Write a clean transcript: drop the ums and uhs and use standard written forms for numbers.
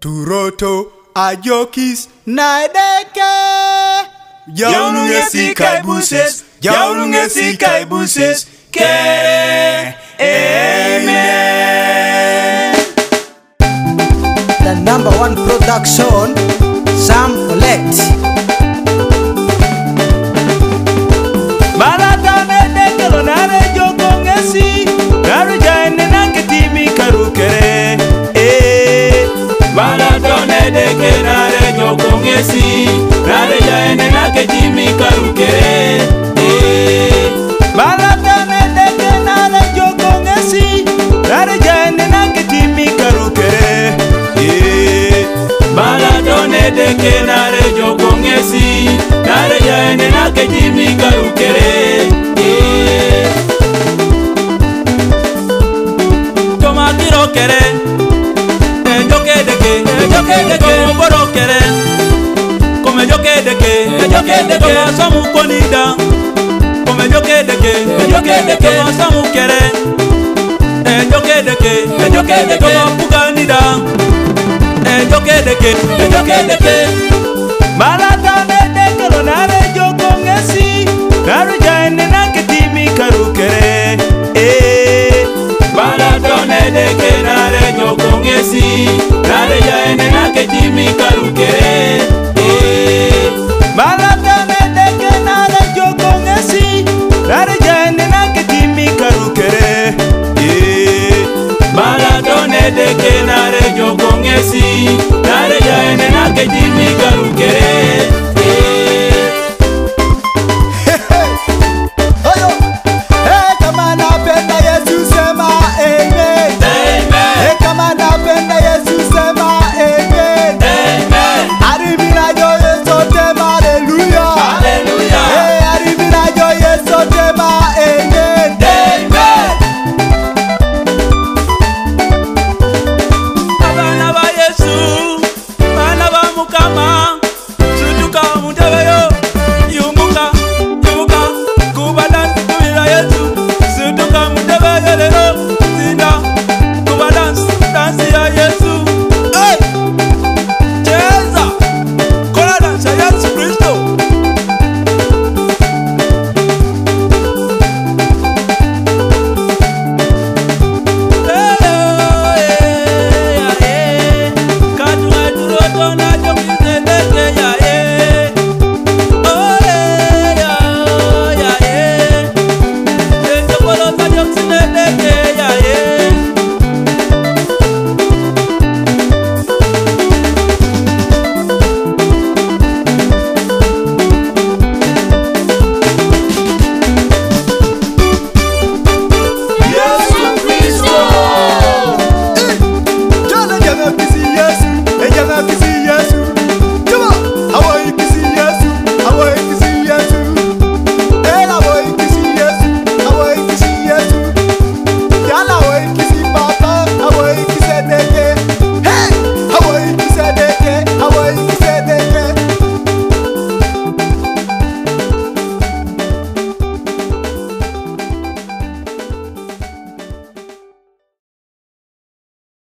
Turoto Ajokis Naideke Jaunungesi Kaibuses Jaunungesi Kaibuses Kere Amen. The #1 production, Sam Collect. Malatane dekelo nare jokongesi Nare jaene naketimi karukere Malatane dekelo nare jokongesi Nare jaene naketimi karukere Malatane dekelo nare jokongesi Nare jaene naketimi karukere Malatane dekelo nare jokongesi Nare jaene naketimi karukere Tomatiro kere Jokedeke Boro kere Come jokedeke Samu konida Come jokedeke Samu kere Jokedeke Puganida Jokedeke Malatane dekelo nare jokongesi Nare jaene naketimi karukere Malatane dekelo nare jokongesi Nare jaene naketimi karukere Malatane dekelo nare jokongesi Nare jaene naketimi karukere Malatane dekelo nare jokongesi Nare jaene naketimi karukere